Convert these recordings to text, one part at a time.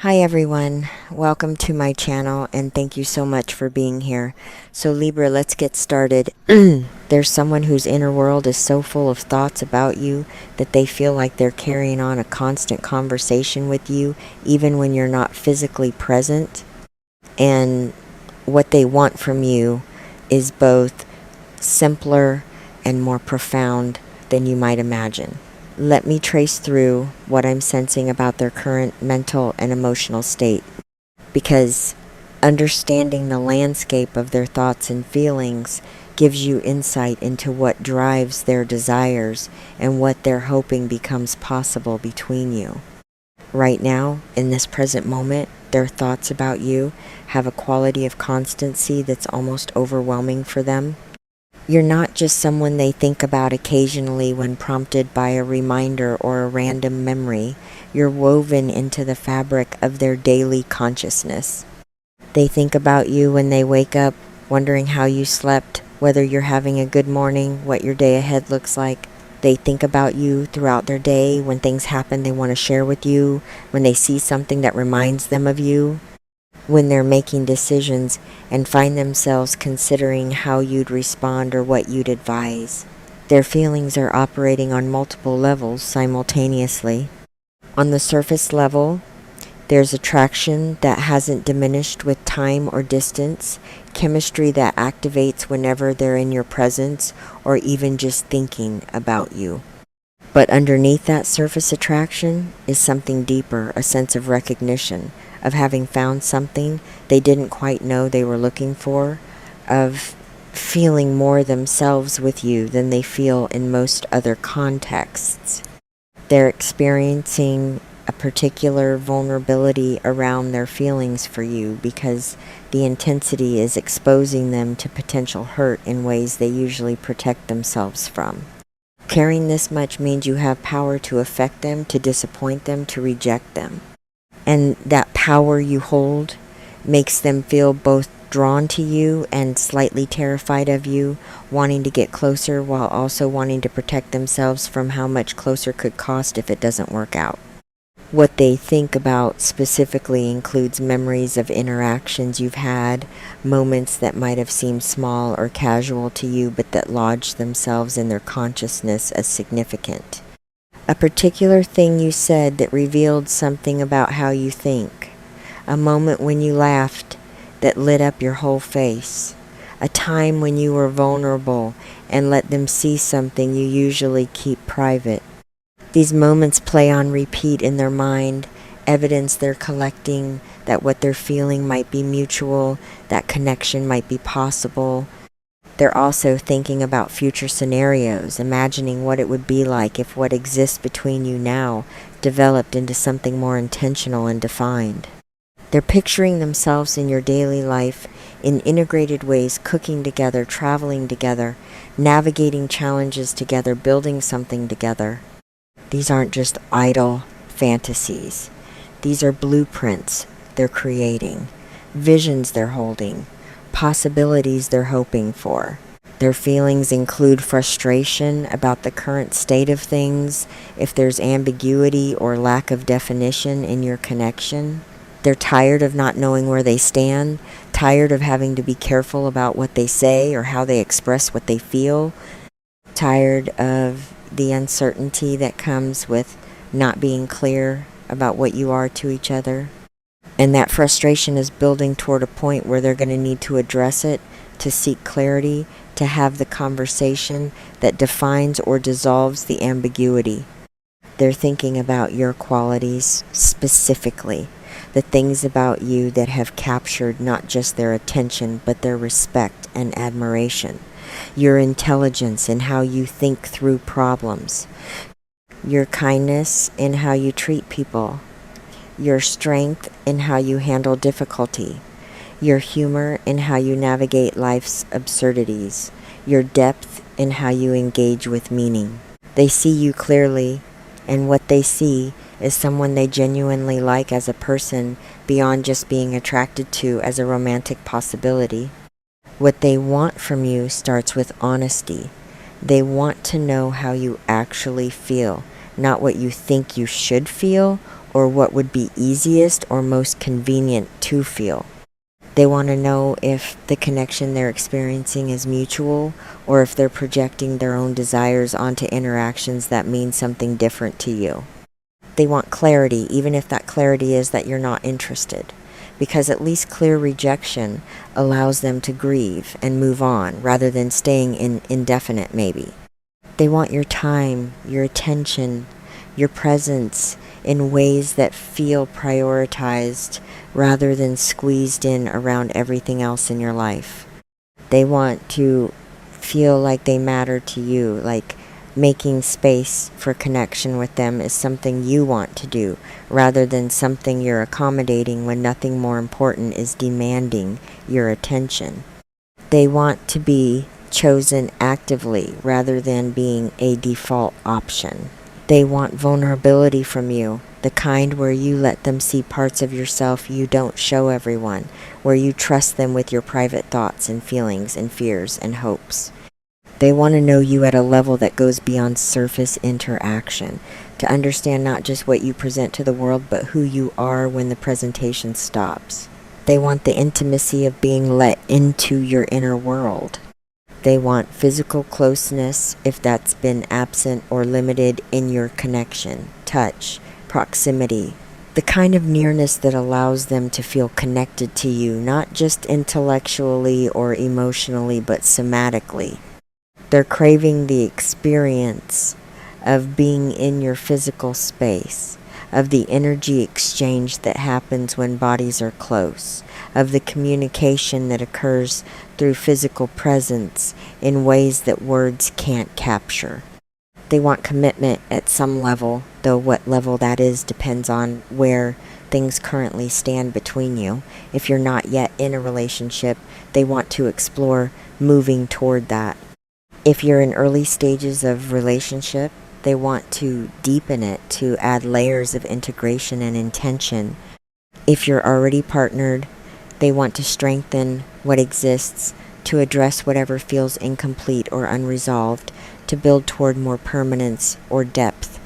Hi everyone, welcome to my channel and thank you so much for being here. So Libra, let's get started. There's someone whose inner world is so full of thoughts about you that they feel like they're carrying on a constant conversation with you even when you're not physically present. And what they want from you is both simpler and more profound than you might imagine. Let me trace through what I'm sensing about their current mental and emotional state, because understanding the landscape of their thoughts and feelings gives you insight into what drives their desires and what they're hoping becomes possible between you. Right now, in this present moment, their thoughts about you have a quality of constancy that's almost overwhelming for them. You're not just someone they think about occasionally when prompted by a reminder or a random memory. You're woven into the fabric of their daily consciousness. They think about you when they wake up, wondering how you slept, whether you're having a good morning, what your day ahead looks like. They think about you throughout their day, when things happen they want to share with you, when they see something that reminds them of you, when they're making decisions and find themselves considering how you'd respond or what you'd advise. Their feelings are operating on multiple levels simultaneously. On the surface level, there's attraction that hasn't diminished with time or distance, chemistry that activates whenever they're in your presence or even just thinking about you. But underneath that surface attraction is something deeper, a sense of recognition, of having found something they didn't quite know they were looking for, of feeling more themselves with you than they feel in most other contexts. They're experiencing a particular vulnerability around their feelings for you because the intensity is exposing them to potential hurt in ways they usually protect themselves from. Caring this much means you have power to affect them, to disappoint them, to reject them. And that power you hold makes them feel both drawn to you and slightly terrified of you, wanting to get closer while also wanting to protect themselves from how much closer could cost if it doesn't work out. What they think about specifically includes memories of interactions you've had, moments that might have seemed small or casual to you but that lodge themselves in their consciousness as significant. A particular thing you said that revealed something about how you think. A moment when you laughed that lit up your whole face. A time when you were vulnerable and let them see something you usually keep private. These moments play on repeat in their mind, evidence they're collecting that what they're feeling might be mutual, that connection might be possible. They're also thinking about future scenarios, imagining what it would be like if what exists between you now developed into something more intentional and defined. They're picturing themselves in your daily life in integrated ways, cooking together, traveling together, navigating challenges together, building something together. These aren't just idle fantasies. These are blueprints they're creating, visions they're holding, possibilities they're hoping for. Their feelings include frustration about the current state of things, if there's ambiguity or lack of definition in your connection. They're tired of not knowing where they stand, tired of having to be careful about what they say or how they express what they feel, tired of the uncertainty that comes with not being clear about what you are to each other. And that frustration is building toward a point where they're going to need to address it, to seek clarity, to have the conversation that defines or dissolves the ambiguity. They're thinking about your qualities specifically, the things about you that have captured not just their attention, but their respect and admiration. Your intelligence in how you think through problems, your kindness in how you treat people, your strength in how you handle difficulty, your humor in how you navigate life's absurdities, your depth in how you engage with meaning. They see you clearly, and what they see is someone they genuinely like as a person beyond just being attracted to as a romantic possibility. What they want from you starts with honesty. They want to know how you actually feel, not what you think you should feel or what would be easiest or most convenient to feel. They want to know if the connection they're experiencing is mutual or if they're projecting their own desires onto interactions that mean something different to you. They want clarity, even if that clarity is that you're not interested, because at least clear rejection allows them to grieve and move on rather than staying in indefinite maybe. They want your time, your attention, your presence in ways that feel prioritized rather than squeezed in around everything else in your life. They want to feel like they matter to you, like making space for connection with them is something you want to do rather than something you're accommodating when nothing more important is demanding your attention. They want to be chosen actively rather than being a default option. They want vulnerability from you, the kind where you let them see parts of yourself you don't show everyone, where you trust them with your private thoughts and feelings and fears and hopes. They want to know you at a level that goes beyond surface interaction, to understand not just what you present to the world, but who you are when the presentation stops. They want the intimacy of being let into your inner world. They want physical closeness if that's been absent or limited in your connection, touch, proximity, the kind of nearness that allows them to feel connected to you, not just intellectually or emotionally, but somatically. They're craving the experience of being in your physical space, of the energy exchange that happens when bodies are close, of the communication that occurs through physical presence in ways that words can't capture. They want commitment at some level, though what level that is depends on where things currently stand between you. If you're not yet in a relationship, they want to explore moving toward that. If you're in early stages of relationship, they want to deepen it, to add layers of integration and intention. If you're already partnered, they want to strengthen what exists, to address whatever feels incomplete or unresolved, to build toward more permanence or depth.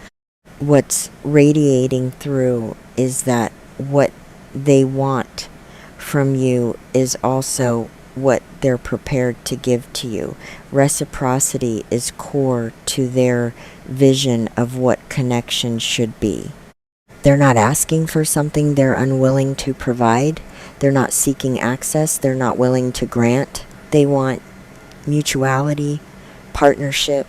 What's radiating through is that what they want from you is also what they're prepared to give to you. Reciprocity is core to their vision of what connection should be. They're not asking for something they're unwilling to provide. They're not seeking access they're not willing to grant. They want mutuality, partnership,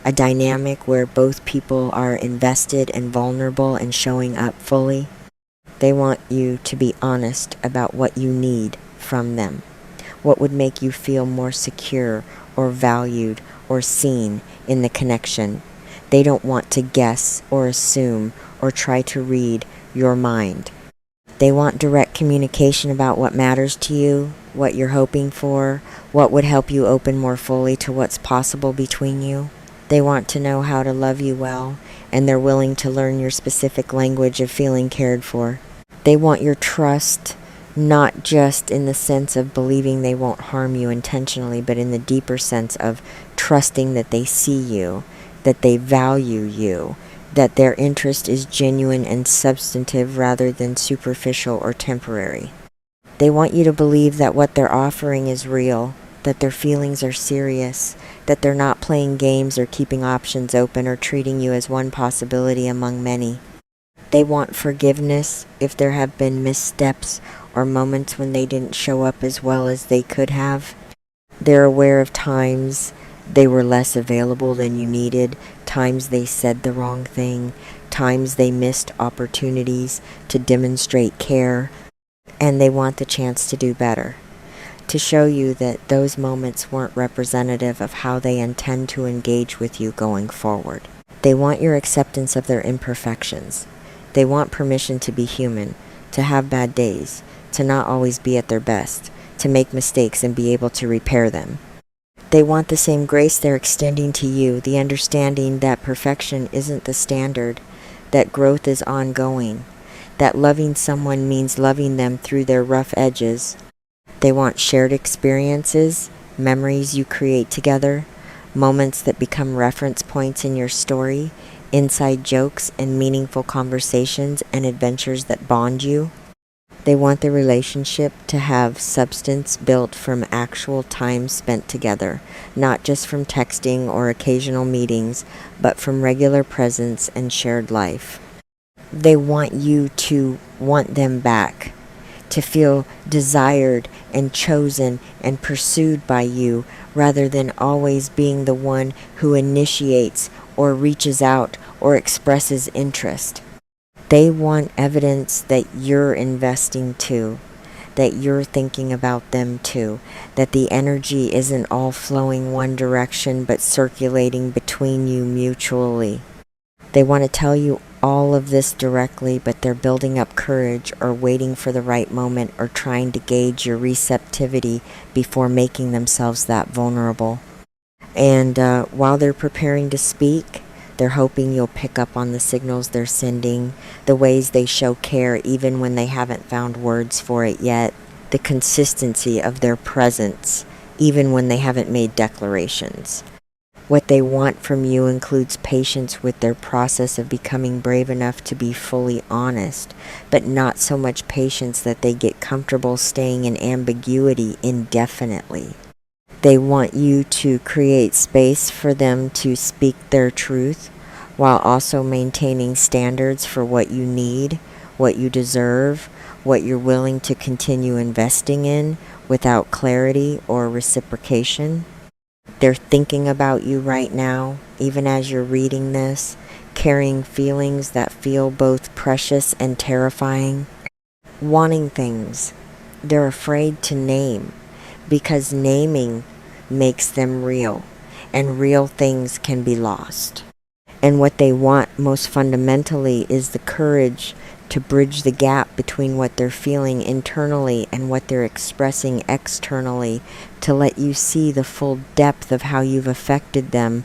a dynamic where both people are invested and vulnerable and showing up fully. They want you to be honest about what you need from them. What would make you feel more secure or valued or seen in the connection. They don't want to guess or assume or try to read your mind. They want direct communication about what matters to you, what you're hoping for, what would help you open more fully to what's possible between you. They want to know how to love you well, and they're willing to learn your specific language of feeling cared for. They want your trust, not just in the sense of believing they won't harm you intentionally, but in the deeper sense of trusting that they see you, that they value you, that their interest is genuine and substantive rather than superficial or temporary. They want you to believe that what they're offering is real, that their feelings are serious, that they're not playing games or keeping options open or treating you as one possibility among many. They want forgiveness if there have been missteps or moments when they didn't show up as well as they could have. They're aware of times they were less available than you needed, times they said the wrong thing, times they missed opportunities to demonstrate care, and they want the chance to do better, to show you that those moments weren't representative of how they intend to engage with you going forward. They want your acceptance of their imperfections. They want permission to be human, to have bad days, to not always be at their best, to make mistakes and be able to repair them. They want the same grace they're extending to you, the understanding that perfection isn't the standard, that growth is ongoing, that loving someone means loving them through their rough edges. They want shared experiences, memories you create together, moments that become reference points in your story, inside jokes, and meaningful conversations and adventures that bond you. They want the relationship to have substance built from actual time spent together, not just from texting or occasional meetings, but from regular presence and shared life. They want you to want them back, to feel desired and chosen and pursued by you, rather than always being the one who initiates or reaches out or expresses interest. They want evidence that you're investing too, that you're thinking about them too, that the energy isn't all flowing one direction but circulating between you mutually. They want to tell you all of this directly, but they're building up courage or waiting for the right moment or trying to gauge your receptivity before making themselves that vulnerable. And while they're preparing to speak, they're hoping you'll pick up on the signals they're sending, the ways they show care even when they haven't found words for it yet, the consistency of their presence even when they haven't made declarations. What they want from you includes patience with their process of becoming brave enough to be fully honest, but not so much patience that they get comfortable staying in ambiguity indefinitely. They want you to create space for them to speak their truth while also maintaining standards for what you need, what you deserve, what you're willing to continue investing in without clarity or reciprocation. They're thinking about you right now, even as you're reading this, carrying feelings that feel both precious and terrifying. Wanting things they're afraid to name, because naming makes them real, and real things can be lost. And what they want most fundamentally is the courage to bridge the gap between what they're feeling internally and what they're expressing externally, to let you see the full depth of how you've affected them,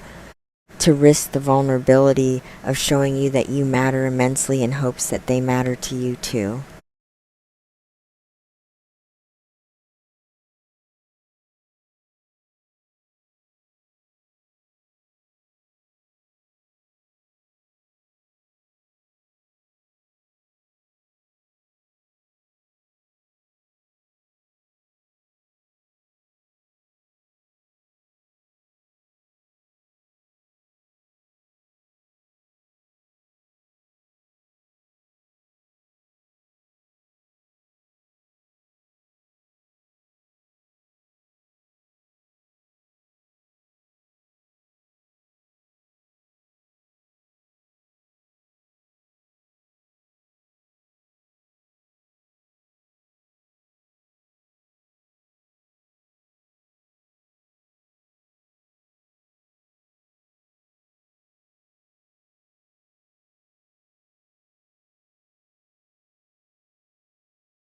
to risk the vulnerability of showing you that you matter immensely in hopes that they matter to you too.